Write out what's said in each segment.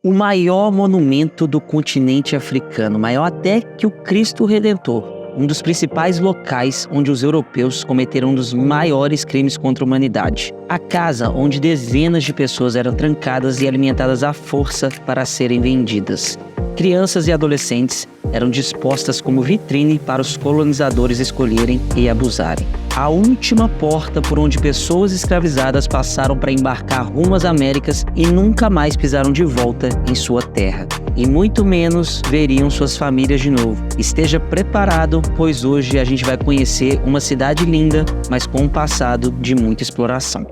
O maior monumento do continente africano, maior até que o Cristo Redentor, um dos principais locais onde os europeus cometeram um dos maiores crimes contra a humanidade. A casa onde dezenas de pessoas eram trancadas e alimentadas à força para serem vendidas. Crianças e adolescentes eram dispostas como vitrine para os colonizadores escolherem e abusarem. A última porta por onde pessoas escravizadas passaram para embarcar rumo às Américas e nunca mais pisaram de volta em sua terra. E muito menos veriam suas famílias de novo. Esteja preparado, pois hoje a gente vai conhecer uma cidade linda, mas com um passado de muita exploração.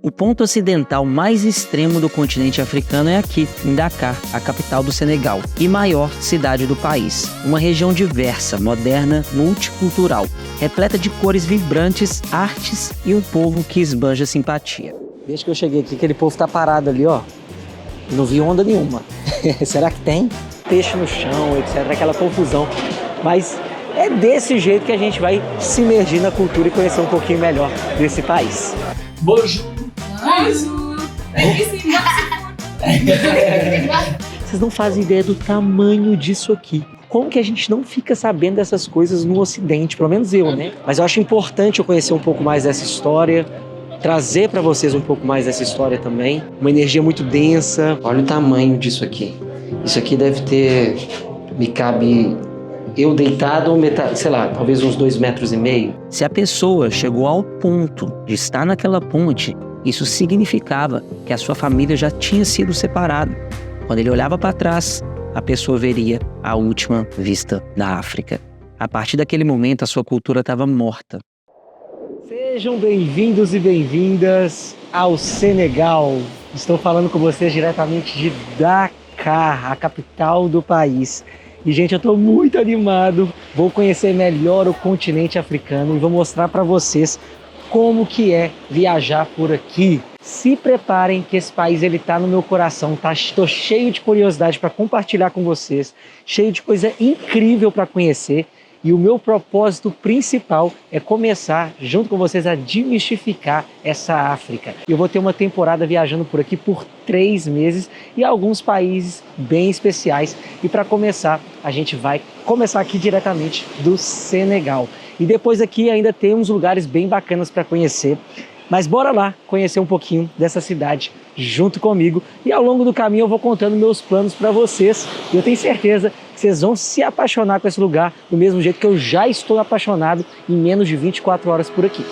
O ponto ocidental mais extremo do continente africano é aqui, em Dakar, a capital do Senegal, e maior cidade do país. Uma região diversa, moderna, multicultural, repleta de cores vibrantes, artes e um povo que esbanja simpatia. Desde que eu cheguei aqui, aquele povo tá parado ali, ó. Não vi onda nenhuma. Será que tem? Peixe no chão, etc. Aquela confusão. Mas é desse jeito que a gente vai se imergir na cultura e conhecer um pouquinho melhor desse país. Bonjour. Bonjour. Vocês não fazem ideia do tamanho disso aqui. Como que a gente não fica sabendo dessas coisas no Ocidente? Pelo menos eu, né? Mas eu acho importante eu conhecer um pouco mais dessa história, trazer para vocês um pouco mais dessa história também. Uma energia muito densa. Olha o tamanho disso aqui. Isso aqui deve ter... Me cabe... Eu deitado, sei lá, talvez uns 2,5 metros. Se a pessoa chegou ao ponto de estar naquela ponte, isso significava que a sua família já tinha sido separada. Quando ele olhava para trás, a pessoa veria a última vista da África. A partir daquele momento, a sua cultura estava morta. Sejam bem-vindos e bem-vindas ao Senegal. Estou falando com vocês diretamente de Dakar, a capital do país. E, gente, eu estou muito animado. Vou conhecer melhor o continente africano e vou mostrar para vocês como que é viajar por aqui. Se preparem que esse país ele tá no meu coração, tá? Estou cheio de curiosidade para compartilhar com vocês, cheio de coisa incrível para conhecer. E o meu propósito principal é começar, junto com vocês, a desmistificar essa África. Eu vou ter uma temporada viajando por aqui por 3 meses e alguns países bem especiais. E para começar, a gente vai começar aqui diretamente do Senegal. E depois aqui ainda tem uns lugares bem bacanas para conhecer. Mas bora lá conhecer um pouquinho dessa cidade junto comigo. E ao longo do caminho eu vou contando meus planos para vocês. E eu tenho certeza que vocês vão se apaixonar com esse lugar do mesmo jeito que eu já estou apaixonado em menos de 24 horas por aqui.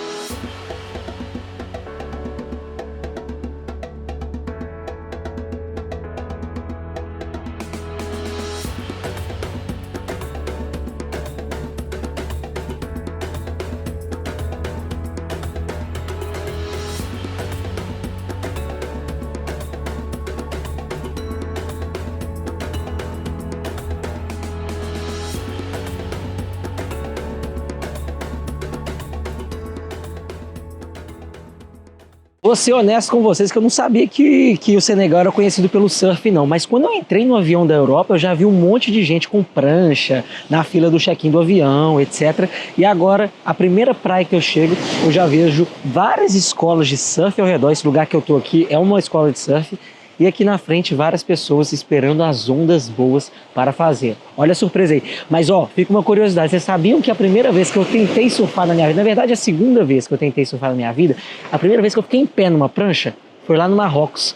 Vou ser honesto com vocês que eu não sabia que o Senegal era conhecido pelo surf, não. Mas quando eu entrei no avião da Europa, eu já vi um monte de gente com prancha na fila do check-in do avião, etc. E agora, a primeira praia que eu chego, eu já vejo várias escolas de surf ao redor. Esse lugar que eu tô aqui é uma escola de surf. E aqui na frente, várias pessoas esperando as ondas boas para fazer. Olha a surpresa aí. Mas, ó, fica uma curiosidade. Vocês sabiam que a primeira vez que eu tentei surfar na minha vida, na verdade, a segunda vez que eu tentei surfar na minha vida, a primeira vez que eu fiquei em pé numa prancha, foi lá no Marrocos.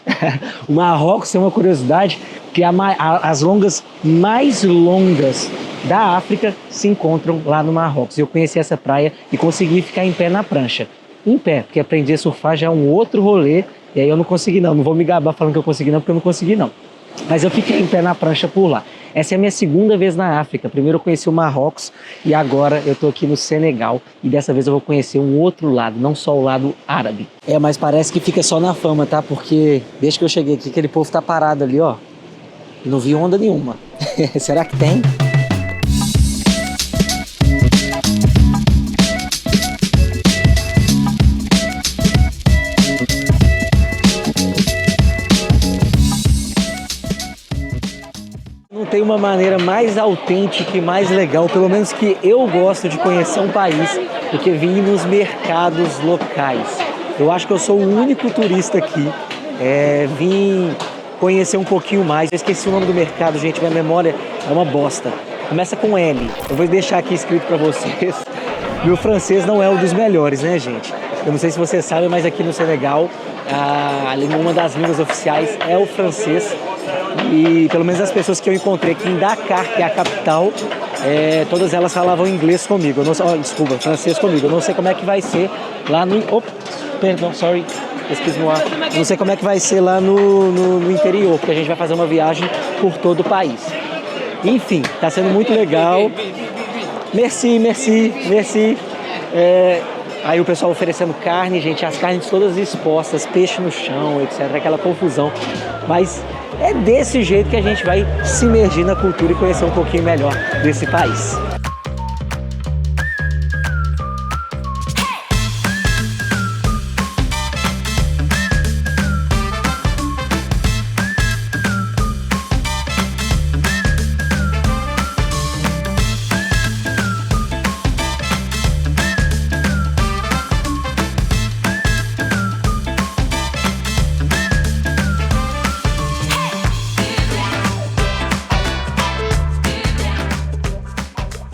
O Marrocos é uma curiosidade que as longas mais longas da África se encontram lá no Marrocos. Eu conheci essa praia e consegui ficar em pé na prancha. Em pé, porque aprender a surfar já é um outro rolê. E aí eu não consegui não vou me gabar falando que eu consegui não, porque eu não consegui não. Mas eu fiquei em pé na prancha por lá. Essa é a minha segunda vez na África. Primeiro eu conheci o Marrocos e agora eu tô aqui no Senegal. E dessa vez eu vou conhecer um outro lado, não só o lado árabe. Mas parece que fica só na fama, tá? Porque desde que eu cheguei aqui, aquele povo tá parado ali, ó. E não vi onda nenhuma. Será que tem? Tem uma maneira mais autêntica e mais legal, pelo menos que eu gosto de conhecer um país, do que vir nos mercados locais. Eu acho que eu sou o único turista aqui. Vim conhecer um pouquinho mais. Eu esqueci o nome do mercado, gente, minha memória é uma bosta. Começa com L. Eu vou deixar aqui escrito para vocês. Meu francês não é um dos melhores, né, gente? Eu não sei se vocês sabem, mas aqui no Senegal, uma das línguas oficiais é o francês. E pelo menos as pessoas que eu encontrei aqui em Dakar, que é a capital, todas elas falavam inglês comigo. Eu não, desculpa, francês comigo. Eu não sei como é que vai ser lá no... Perdão, sorry. Não sei como é que vai ser lá no interior, porque a gente vai fazer uma viagem por todo o país. Enfim, tá sendo muito legal. Merci. Aí o pessoal oferecendo carne, gente, as carnes todas expostas, peixe no chão, etc. Aquela confusão. Mas é desse jeito que a gente vai se imergir na cultura e conhecer um pouquinho melhor desse país.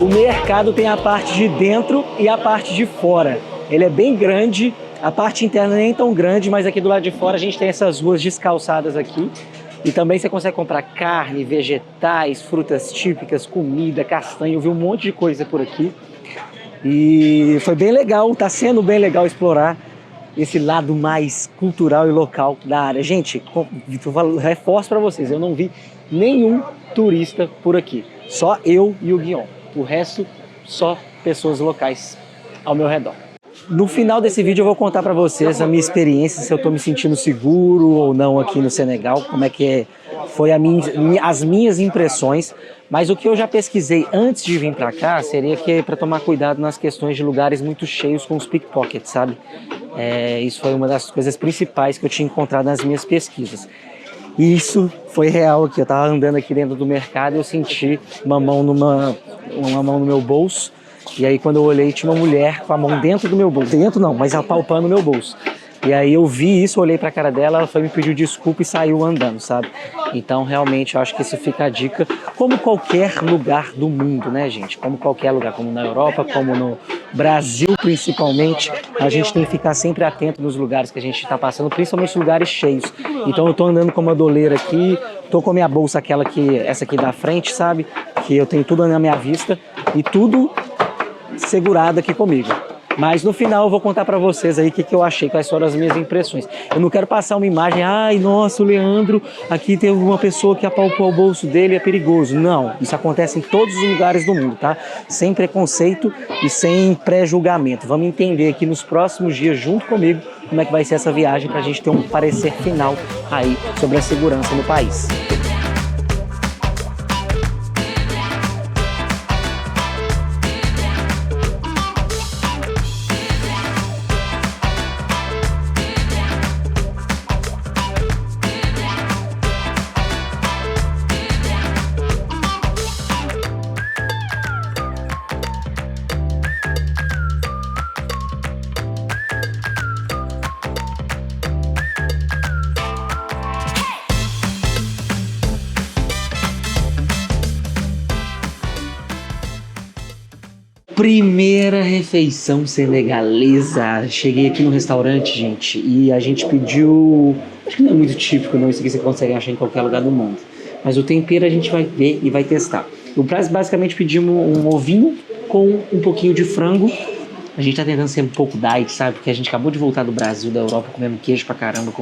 O mercado tem a parte de dentro e a parte de fora. Ele é bem grande, a parte interna nem tão grande, mas aqui do lado de fora a gente tem essas ruas descalçadas aqui. E também você consegue comprar carne, vegetais, frutas típicas, comida, castanha. Eu vi um monte de coisa por aqui. E foi bem legal, tá sendo bem legal explorar esse lado mais cultural e local da área. Gente, reforço para vocês, eu não vi nenhum turista por aqui. Só eu e o Guion. O resto, só pessoas locais ao meu redor. No final desse vídeo eu vou contar para vocês a minha experiência, se eu estou me sentindo seguro ou não aqui no Senegal, como é que foi as minhas impressões. Mas o que eu já pesquisei antes de vir para cá seria que para tomar cuidado nas questões de lugares muito cheios com os pickpockets, sabe? Isso foi uma das coisas principais que eu tinha encontrado nas minhas pesquisas. E isso foi real aqui. Eu tava andando aqui dentro do mercado e eu senti uma mão no meu bolso. E aí quando eu olhei tinha uma mulher com a mão dentro do meu bolso. Dentro não, mas apalpando o meu bolso. E aí eu vi isso, olhei pra cara dela, ela foi me pedir desculpa e saiu andando, sabe? Então realmente eu acho que isso fica a dica, como qualquer lugar do mundo, né, gente? Como qualquer lugar, como na Europa, como no Brasil principalmente, a gente tem que ficar sempre atento nos lugares que a gente está passando, principalmente lugares cheios. Então eu tô andando com uma doleira aqui, tô com a minha bolsa, essa aqui da frente, sabe? Que eu tenho tudo na minha vista e tudo segurado aqui comigo. Mas no final eu vou contar pra vocês aí o que eu achei, quais foram as minhas impressões. Eu não quero passar uma imagem, ai, nossa, o Leandro, aqui tem uma pessoa que apalpou o bolso dele, é perigoso. Não, isso acontece em todos os lugares do mundo, tá? Sem preconceito e sem pré-julgamento. Vamos entender aqui nos próximos dias, junto comigo, como é que vai ser essa viagem pra gente ter um parecer final aí sobre a segurança no país. Primeira refeição senegalesa. Cheguei aqui no restaurante, gente, e a gente pediu... Acho que não é muito típico, não. Isso aqui você consegue achar em qualquer lugar do mundo. Mas o tempero a gente vai ver e vai testar. Basicamente pedimos um ovinho com um pouquinho de frango. A gente tá tentando ser um pouco diet, sabe? Porque a gente acabou de voltar do Brasil, da Europa, comendo queijo pra caramba,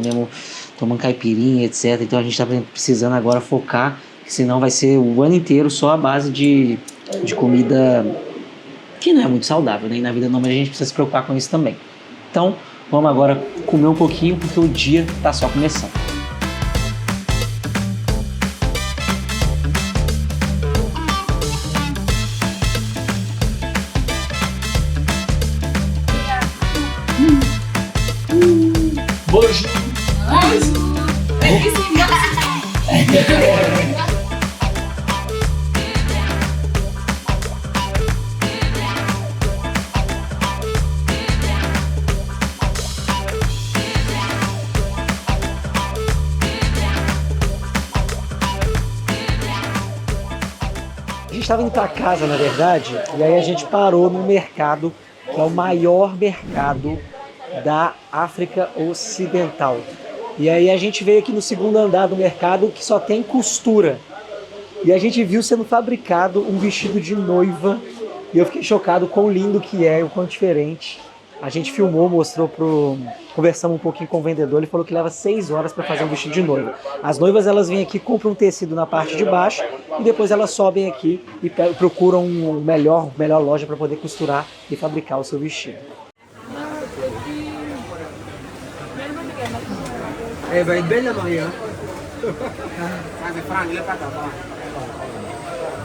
tomando caipirinha, etc. Então a gente tá precisando agora focar, senão vai ser o ano inteiro só a base de comida... que não é muito saudável, né? E na vida não, mas a gente precisa se preocupar com isso também. Então, vamos agora comer um pouquinho, porque o dia tá só começando. Bonjour. gente estava indo para casa, na verdade, e aí a gente parou num mercado que é o maior mercado da África Ocidental. E aí a gente veio aqui no segundo andar do mercado que só tem costura. E a gente viu sendo fabricado um vestido de noiva e eu fiquei chocado com o lindo que é, o quão diferente. A gente filmou, conversamos um pouquinho com o vendedor, ele falou que leva 6 horas para fazer um vestido de noiva. As noivas, elas vêm aqui, compram um tecido na parte de baixo e depois elas sobem aqui e procuram melhor loja para poder costurar e fabricar o seu vestido. Eh ben, belle la mariée. Hein.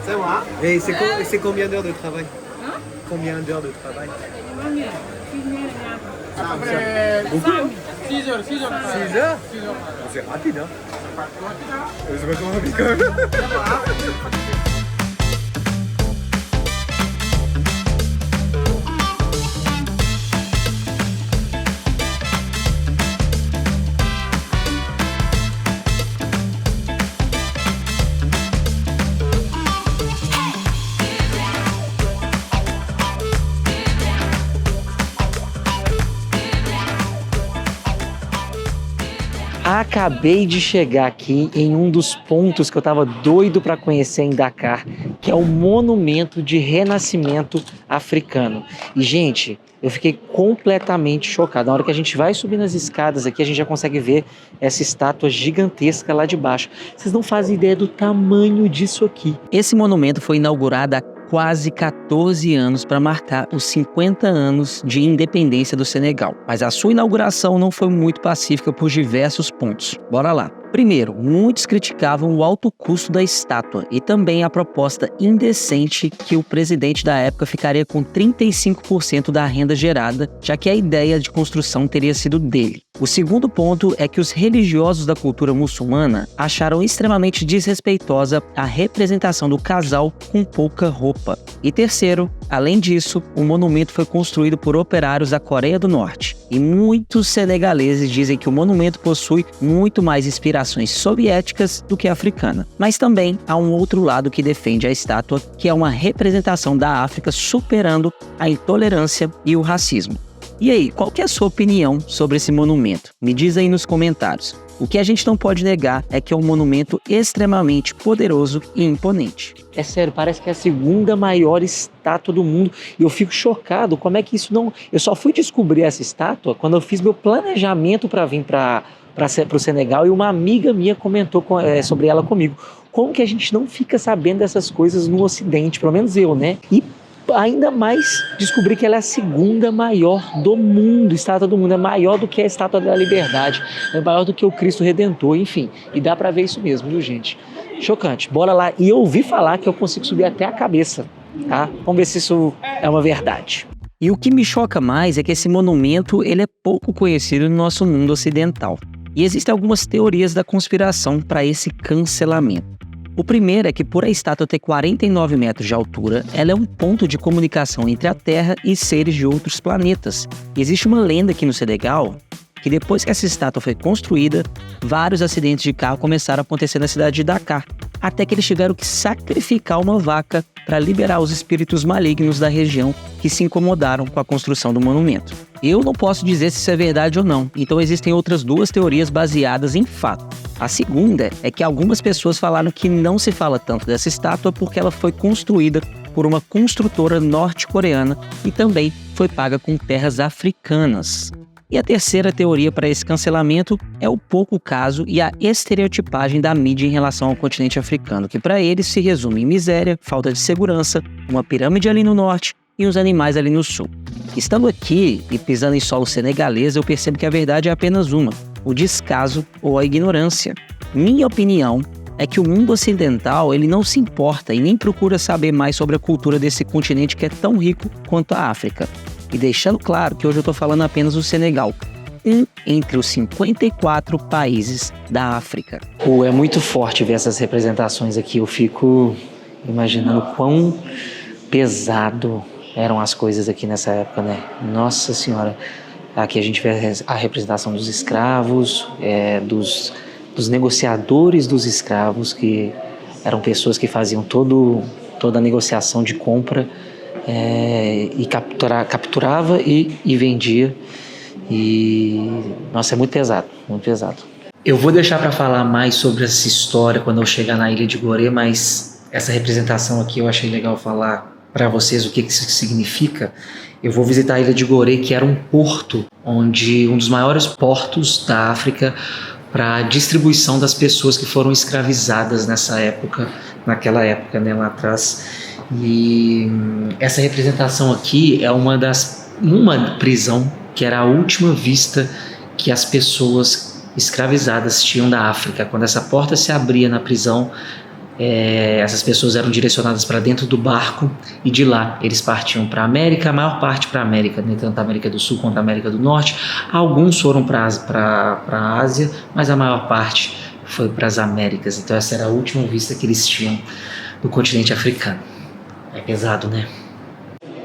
C'est moi. Et c'est combien d'heures de travail? Combien d'heures de travail? À peu près 6 heures. 6 heures? C'est rapide, hein? C'est vachement rapide quand même. Acabei de chegar aqui em um dos pontos que eu estava doido para conhecer em Dakar, que é o Monumento de Renascimento Africano. E, gente, eu fiquei completamente chocado. Na hora que a gente vai subir nas escadas aqui, a gente já consegue ver essa estátua gigantesca lá de baixo. Vocês não fazem ideia do tamanho disso aqui. Esse monumento foi inaugurado há quase 14 anos para marcar os 50 anos de independência do Senegal. Mas a sua inauguração não foi muito pacífica por diversos pontos. Bora lá. Primeiro, muitos criticavam o alto custo da estátua e também a proposta indecente que o presidente da época ficaria com 35% da renda gerada, já que a ideia de construção teria sido dele. O segundo ponto é que os religiosos da cultura muçulmana acharam extremamente desrespeitosa a representação do casal com pouca roupa. E terceiro, além disso, o monumento foi construído por operários da Coreia do Norte. E muitos senegaleses dizem que o monumento possui muito mais inspirações soviéticas do que africana. Mas também há um outro lado que defende a estátua, que é uma representação da África superando a intolerância e o racismo. E aí, qual que é a sua opinião sobre esse monumento? Me diz aí nos comentários. O que a gente não pode negar é que é um monumento extremamente poderoso e imponente. É sério, parece que é a segunda maior estátua do mundo. E eu fico chocado como é que isso não... Eu só fui descobrir essa estátua quando eu fiz meu planejamento para vir para o Senegal e uma amiga minha comentou sobre ela comigo. Como que a gente não fica sabendo dessas coisas no Ocidente? Pelo menos eu, né? E ainda mais descobri que ela é a segunda maior do mundo, estátua do mundo, é maior do que a Estátua da Liberdade, é maior do que o Cristo Redentor, enfim, e dá pra ver isso mesmo, viu, gente? Chocante, bora lá, e eu ouvi falar que eu consigo subir até a cabeça, tá? Vamos ver se isso é uma verdade. E o que me choca mais é que esse monumento, ele é pouco conhecido no nosso mundo ocidental, e existem algumas teorias da conspiração para esse cancelamento. O primeiro é que, por a estátua ter 49 metros de altura, ela é um ponto de comunicação entre a Terra e seres de outros planetas. E existe uma lenda aqui no Senegal que depois que essa estátua foi construída, vários acidentes de carro começaram a acontecer na cidade de Dakar, até que eles tiveram que sacrificar uma vaca para liberar os espíritos malignos da região que se incomodaram com a construção do monumento. Eu não posso dizer se isso é verdade ou não, então existem outras duas teorias baseadas em fato. A segunda é que algumas pessoas falaram que não se fala tanto dessa estátua porque ela foi construída por uma construtora norte-coreana e também foi paga com terras africanas. E a terceira teoria para esse cancelamento é o pouco caso e a estereotipagem da mídia em relação ao continente africano, que para eles se resume em miséria, falta de segurança, uma pirâmide ali no norte e os animais ali no sul. Estando aqui e pisando em solo senegalês, eu percebo que a verdade é apenas uma: o descaso ou a ignorância. Minha opinião é que o mundo ocidental ele não se importa e nem procura saber mais sobre a cultura desse continente que é tão rico quanto a África. E deixando claro que hoje eu estou falando apenas do Senegal, entre os 54 países da África. É muito forte ver essas representações aqui. Eu fico imaginando quão pesado eram as coisas aqui nessa época, né? Nossa Senhora. Aqui a gente vê a representação dos escravos, dos negociadores dos escravos, que eram pessoas que faziam todo toda a negociação de compra e capturava e vendia. E, nossa, é muito pesado, muito pesado. Eu vou deixar para falar mais sobre essa história quando eu chegar na Ilha de Gorée, mas essa representação aqui eu achei legal falar para vocês o que isso significa. Eu vou visitar a Ilha de Gorée, que era um porto, um dos maiores portos da África para distribuição das pessoas que foram escravizadas naquela época, né, lá atrás. E essa representação aqui é uma prisão que era a última vista que as pessoas escravizadas tinham da África. Quando essa porta se abria na prisão, essas pessoas eram direcionadas para dentro do barco e de lá eles partiam para a América, a maior parte para a América, né? Tanto a América do Sul quanto a América do Norte. Alguns foram para a Ásia, mas a maior parte foi para as Américas. Então essa era a última vista que eles tinham do continente africano. É pesado, né?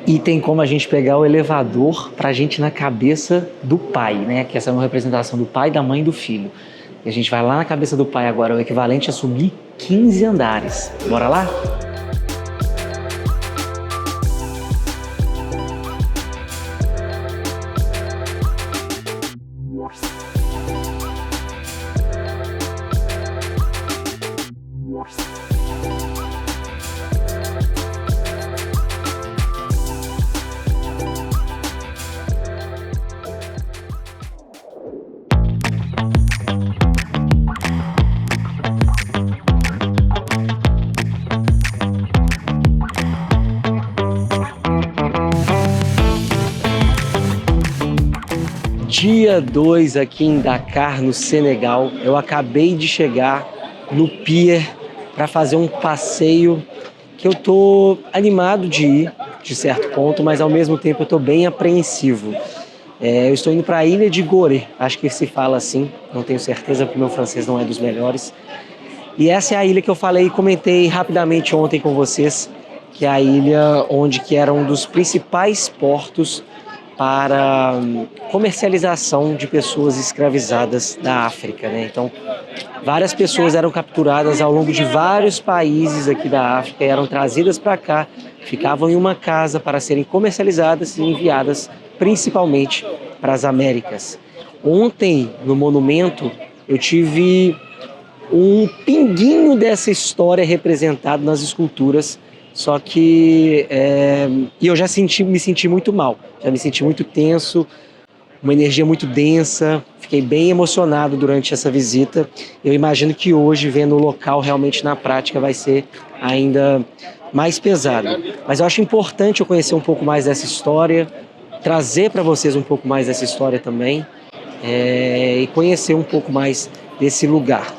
E tem como a gente pegar o elevador pra gente ir na cabeça do pai, né? Que essa é uma representação do pai, da mãe e do filho. E a gente vai lá na cabeça do pai agora, o equivalente a subir 15 andares. Bora lá? Dia 2 aqui em Dakar, no Senegal. Eu acabei de chegar no pier para fazer um passeio que eu tô animado de ir, de certo ponto, mas ao mesmo tempo eu tô bem apreensivo. Eu estou indo para a Ilha de Gorée, acho que se fala assim, não tenho certeza porque meu francês não é dos melhores. E essa é a ilha que eu falei e comentei rapidamente ontem com vocês, que é a ilha que era um dos principais portos para comercialização de pessoas escravizadas da África, né? Então, várias pessoas eram capturadas ao longo de vários países aqui da África e eram trazidas para cá, ficavam em uma casa para serem comercializadas e enviadas principalmente para as Américas. Ontem, no monumento, eu tive um pinguinho dessa história representado nas esculturas. Só que eu já me senti muito mal, já me senti muito tenso, uma energia muito densa, fiquei bem emocionado durante essa visita. Eu imagino que hoje, vendo o local realmente na prática, vai ser ainda mais pesado. Mas eu acho importante eu conhecer um pouco mais dessa história, trazer para vocês um pouco mais dessa história também, e conhecer um pouco mais desse lugar.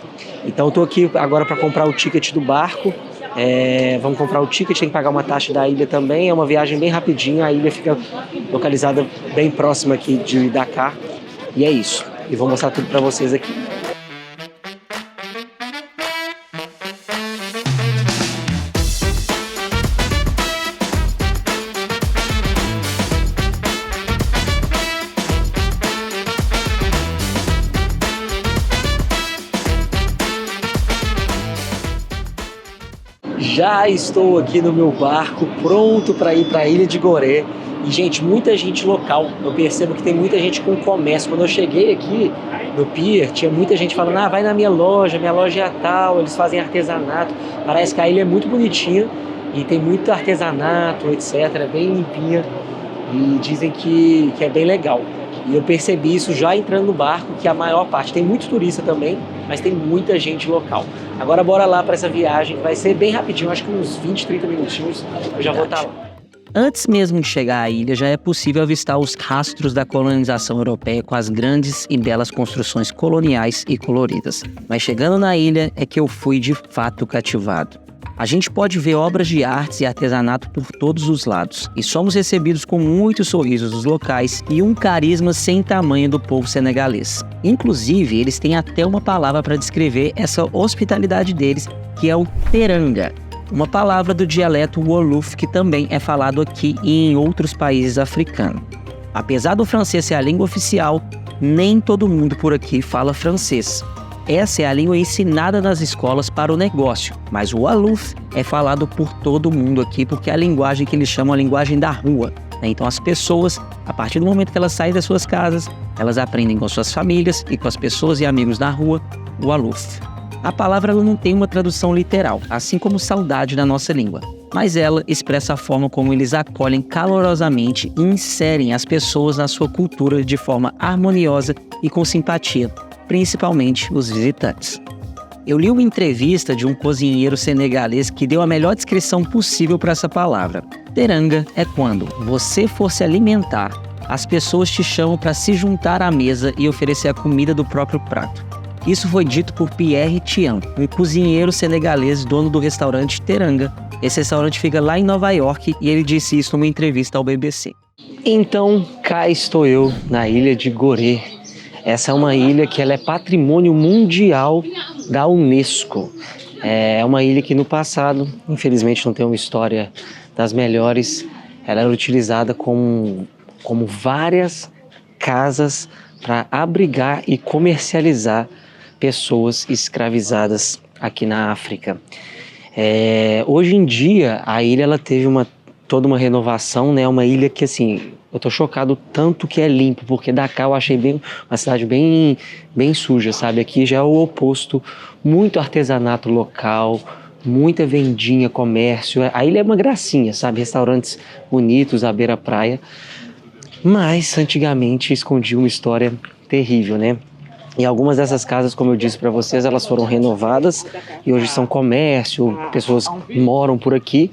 Então estou aqui agora para comprar o ticket do barco. Vamos comprar o ticket, tem que pagar uma taxa da ilha também, é uma viagem bem rapidinha, a ilha fica localizada bem próxima aqui de Dakar, e é isso, e vou mostrar tudo para vocês aqui. Já estou aqui no meu barco, pronto para ir para a Ilha de Gorée. E, gente, muita gente local. Eu percebo que tem muita gente com comércio. Quando eu cheguei aqui no pier, tinha muita gente falando: vai na minha loja é a tal, eles fazem artesanato. Parece que a ilha é muito bonitinha e tem muito artesanato, etc. É bem limpinha e dizem que é bem legal. E eu percebi isso já entrando no barco, que a maior parte, tem muito turista também, mas tem muita gente local. Agora bora lá para essa viagem, vai ser bem rapidinho, acho que uns 20, 30 minutinhos eu já vou estar lá. Antes mesmo de chegar à ilha, já é possível avistar os rastros da colonização europeia com as grandes e belas construções coloniais e coloridas. Mas chegando na ilha é que eu fui de fato cativado. A gente pode ver obras de artes e artesanato por todos os lados, e somos recebidos com muitos sorrisos dos locais e um carisma sem tamanho do povo senegalês. Inclusive, eles têm até uma palavra para descrever essa hospitalidade deles, que é o teranga, uma palavra do dialeto Wolof que também é falado aqui e em outros países africanos. Apesar do francês ser a língua oficial, nem todo mundo por aqui fala francês. Essa é a língua ensinada nas escolas para o negócio, mas o Wolof é falado por todo mundo aqui porque é a linguagem que eles chamam a linguagem da rua. Então as pessoas, a partir do momento que elas saem das suas casas, elas aprendem com suas famílias e com as pessoas e amigos da rua o Wolof. A palavra ela não tem uma tradução literal, assim como saudade na nossa língua, mas ela expressa a forma como eles acolhem calorosamente e inserem as pessoas na sua cultura de forma harmoniosa e com simpatia, principalmente os visitantes. Eu li uma entrevista de um cozinheiro senegalês que deu a melhor descrição possível para essa palavra. Teranga é quando você for se alimentar, as pessoas te chamam para se juntar à mesa e oferecer a comida do próprio prato. Isso foi dito por Pierre Thiam, um cozinheiro senegalês dono do restaurante Teranga. Esse restaurante fica lá em Nova York e ele disse isso numa entrevista ao BBC. Então, cá estou eu, na ilha de Gorée. Essa é uma ilha que ela é patrimônio mundial da Unesco. É uma ilha que no passado, infelizmente, não tem uma história das melhores. Ela era utilizada como várias casas para abrigar e comercializar pessoas escravizadas aqui na África. Hoje em dia, a ilha ela teve toda uma renovação, né? Uma ilha que, assim, eu tô chocado tanto que é limpo, porque Dakar eu achei uma cidade bem suja, sabe? Aqui já é o oposto, muito artesanato local, muita vendinha, comércio. A ilha é uma gracinha, sabe? Restaurantes bonitos à beira-praia, mas antigamente escondia uma história terrível, né? E algumas dessas casas, como eu disse para vocês, elas foram renovadas e hoje são comércio, pessoas moram por aqui.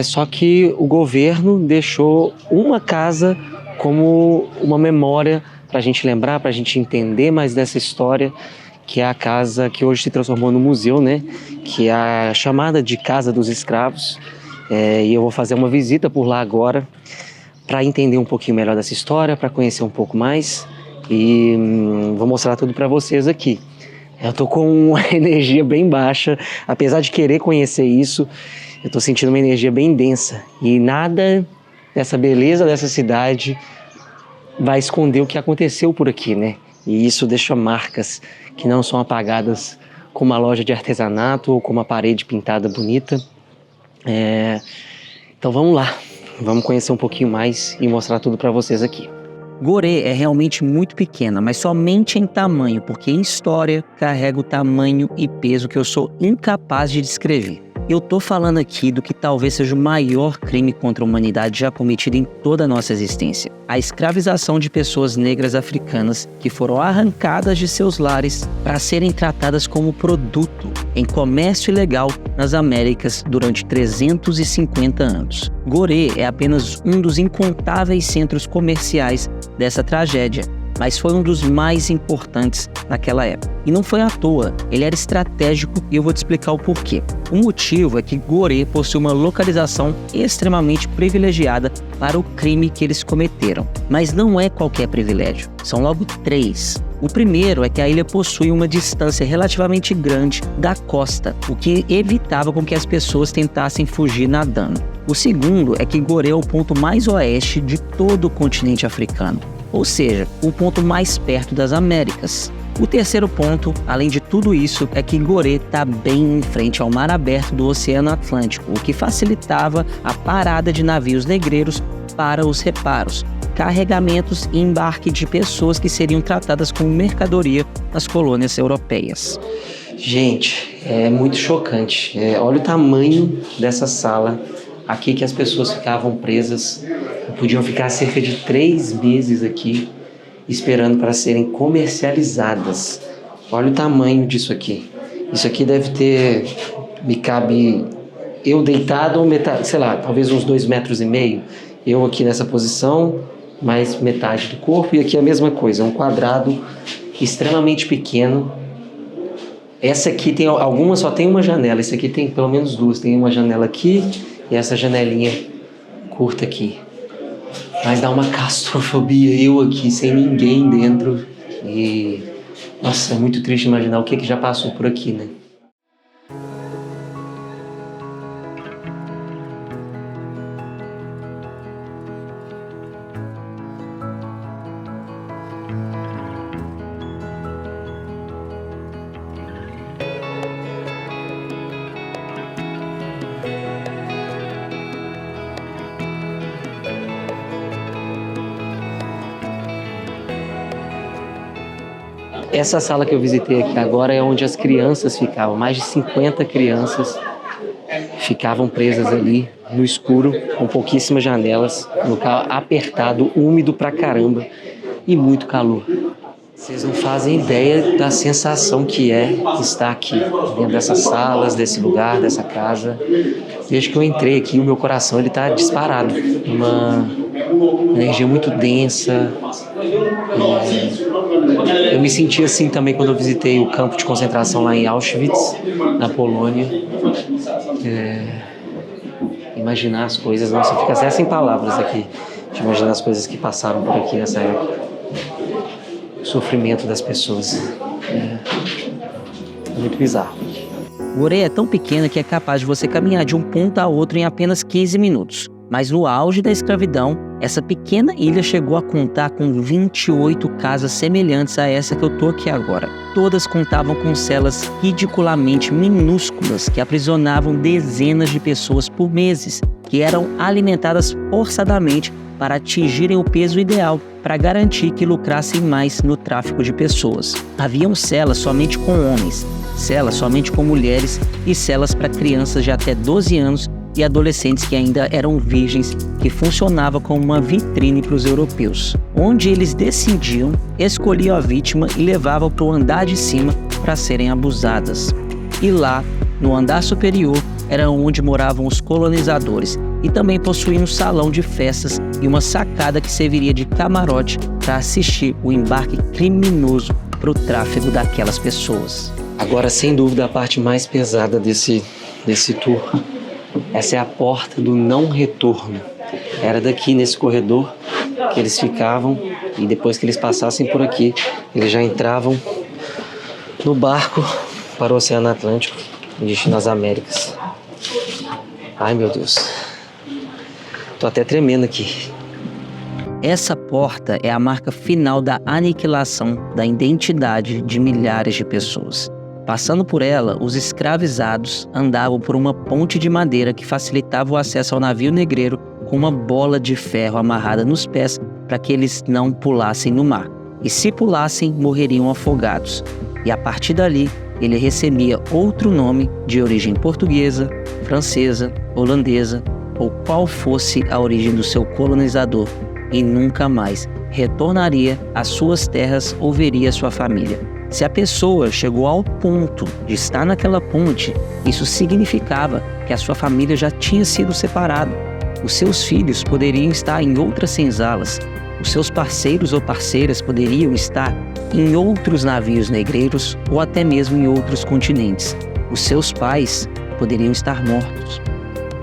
Só que o governo deixou uma casa como uma memória para a gente lembrar, para a gente entender mais dessa história, que é a casa que hoje se transformou no museu, né? Que é a chamada de Casa dos Escravos. E eu vou fazer uma visita por lá agora para entender um pouquinho melhor dessa história, para conhecer um pouco mais e vou mostrar tudo para vocês aqui. Eu tô com uma energia bem baixa, apesar de querer conhecer isso, eu tô sentindo uma energia bem densa e nada dessa beleza dessa cidade vai esconder o que aconteceu por aqui, né? E isso deixa marcas que não são apagadas com uma loja de artesanato ou com uma parede pintada bonita. Então vamos lá, vamos conhecer um pouquinho mais e mostrar tudo para vocês aqui. Gorée é realmente muito pequena, mas somente em tamanho, porque em história carrega o tamanho e peso que eu sou incapaz de descrever. Eu tô falando aqui do que talvez seja o maior crime contra a humanidade já cometido em toda a nossa existência. A escravização de pessoas negras africanas que foram arrancadas de seus lares para serem tratadas como produto em comércio ilegal nas Américas durante 350 anos. Gorée é apenas um dos incontáveis centros comerciais dessa tragédia, mas foi um dos mais importantes naquela época. E não foi à toa, ele era estratégico e eu vou te explicar o porquê. O motivo é que Gorée possui uma localização extremamente privilegiada para o crime que eles cometeram. Mas não é qualquer privilégio, são logo 3. O primeiro é que a ilha possui uma distância relativamente grande da costa, o que evitava com que as pessoas tentassem fugir nadando. O segundo é que Gorée é o ponto mais oeste de todo o continente africano, ou seja, o ponto mais perto das Américas. O terceiro ponto, além de tudo isso, é que Gorée está bem em frente ao mar aberto do Oceano Atlântico, o que facilitava a parada de navios negreiros para os reparos, carregamentos e embarque de pessoas que seriam tratadas como mercadoria nas colônias europeias. Gente, é muito chocante. Olha o tamanho dessa sala aqui que as pessoas ficavam presas, podiam ficar cerca de 3 meses aqui, esperando para serem comercializadas. Olha o tamanho disso aqui. Isso aqui deve ter, me cabe eu deitado, metade, sei lá, talvez uns 2,5 metros. Eu aqui nessa posição, mais metade do corpo, e aqui a mesma coisa, um quadrado extremamente pequeno. Essa aqui tem, algumas só tem uma janela, esse aqui tem pelo menos 2, tem uma janela aqui e essa janelinha curta aqui. Mas dá uma claustrofobia, eu aqui sem ninguém dentro, e nossa, é muito triste imaginar o que já passou por aqui, né? Essa sala que eu visitei aqui agora é onde as crianças ficavam. Mais de 50 crianças ficavam presas ali no escuro, com pouquíssimas janelas, um local apertado, úmido pra caramba e muito calor. Vocês não fazem ideia da sensação que é estar aqui, dentro dessas salas, desse lugar, dessa casa. Desde que eu entrei aqui, o meu coração ele tá disparado. Uma energia muito densa. Eu me senti assim também quando eu visitei o campo de concentração lá em Auschwitz, na Polônia. Imaginar as coisas, nossa, fica até sem palavras aqui, de imaginar as coisas que passaram por aqui nessa época. O sofrimento das pessoas. É muito bizarro. Goreia é tão pequena que é capaz de você caminhar de um ponto a outro em apenas 15 minutos. Mas no auge da escravidão, essa pequena ilha chegou a contar com 28 casas semelhantes a essa que eu tô aqui agora. Todas contavam com celas ridiculamente minúsculas que aprisionavam dezenas de pessoas por meses, que eram alimentadas forçadamente para atingirem o peso ideal, para garantir que lucrassem mais no tráfico de pessoas. Haviam celas somente com homens, celas somente com mulheres e celas para crianças de até 12 anos e adolescentes que ainda eram virgens, que funcionava como uma vitrine para os europeus, onde eles decidiam, escolhiam a vítima e levavam para o andar de cima para serem abusadas. E lá, no andar superior, era onde moravam os colonizadores e também possuía um salão de festas e uma sacada que serviria de camarote para assistir o embarque criminoso para o tráfego daquelas pessoas. Agora, sem dúvida, a parte mais pesada desse tour. Essa é a porta do não retorno. Era daqui, nesse corredor, que eles ficavam e depois que eles passassem por aqui, eles já entravam no barco para o Oceano Atlântico, em destino às Américas. Ai, meu Deus. Tô até tremendo aqui. Essa porta é a marca final da aniquilação da identidade de milhares de pessoas. Passando por ela, os escravizados andavam por uma ponte de madeira que facilitava o acesso ao navio negreiro com uma bola de ferro amarrada nos pés para que eles não pulassem no mar. E se pulassem, morreriam afogados. E a partir dali, ele recebia outro nome de origem portuguesa, francesa, holandesa ou qual fosse a origem do seu colonizador e nunca mais retornaria às suas terras ou veria sua família. Se a pessoa chegou ao ponto de estar naquela ponte, isso significava que a sua família já tinha sido separada. Os seus filhos poderiam estar em outras senzalas. Os seus parceiros ou parceiras poderiam estar em outros navios negreiros ou até mesmo em outros continentes. Os seus pais poderiam estar mortos.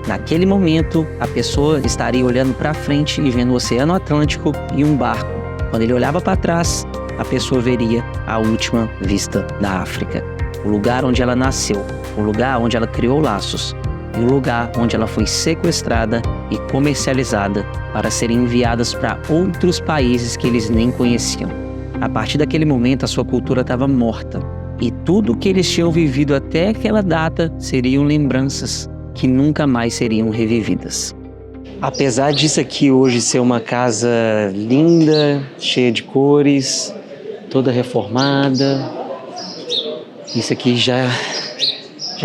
Naquele momento, a pessoa estaria olhando para frente e vendo o Oceano Atlântico e um barco. Quando ele olhava para trás, a pessoa veria a última vista da África. O lugar onde ela nasceu, o lugar onde ela criou laços e o lugar onde ela foi sequestrada e comercializada para serem enviadas para outros países que eles nem conheciam. A partir daquele momento, a sua cultura estava morta e tudo o que eles tinham vivido até aquela data seriam lembranças que nunca mais seriam revividas. Apesar disso aqui hoje ser uma casa linda, cheia de cores, toda reformada, isso aqui já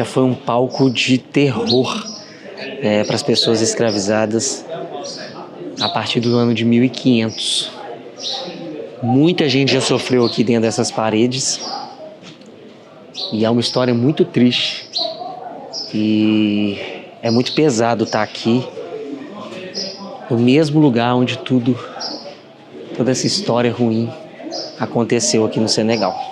foi um palco de terror para as pessoas escravizadas a partir do ano de 1500. Muita gente já sofreu aqui dentro dessas paredes e é uma história muito triste e é muito pesado estar aqui no mesmo lugar onde toda essa história ruim aconteceu aqui no Senegal.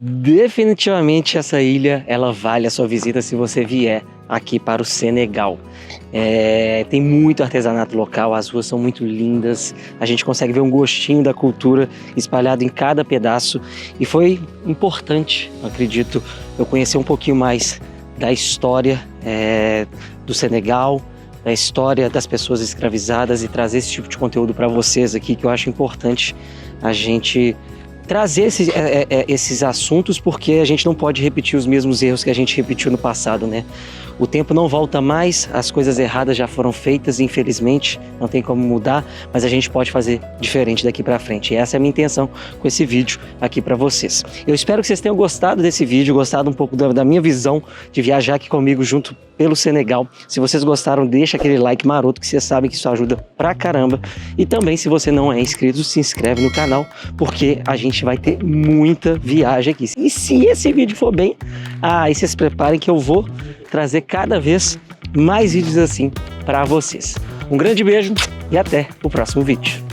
Definitivamente essa ilha, ela vale a sua visita se você vier aqui para o Senegal. Tem muito artesanato local, as ruas são muito lindas, a gente consegue ver um gostinho da cultura espalhado em cada pedaço e foi importante, acredito, eu conhecer um pouquinho mais da história do Senegal, da história das pessoas escravizadas, e trazer esse tipo de conteúdo para vocês aqui, que eu acho importante a gente trazer esses assuntos, porque a gente não pode repetir os mesmos erros que a gente repetiu no passado, né? O tempo não volta mais, as coisas erradas já foram feitas, infelizmente, não tem como mudar, mas a gente pode fazer diferente daqui para frente. E essa é a minha intenção com esse vídeo aqui para vocês. Eu espero que vocês tenham gostado desse vídeo, gostado um pouco da minha visão de viajar aqui comigo junto pelo Senegal. Se vocês gostaram, deixa aquele like maroto, que vocês sabem que isso ajuda pra caramba. E também, se você não é inscrito, se inscreve no canal, porque a gente vai ter muita viagem aqui. E se esse vídeo for bem, aí vocês preparem que eu vou trazer cada vez mais vídeos assim para vocês. Um grande beijo e até o próximo vídeo.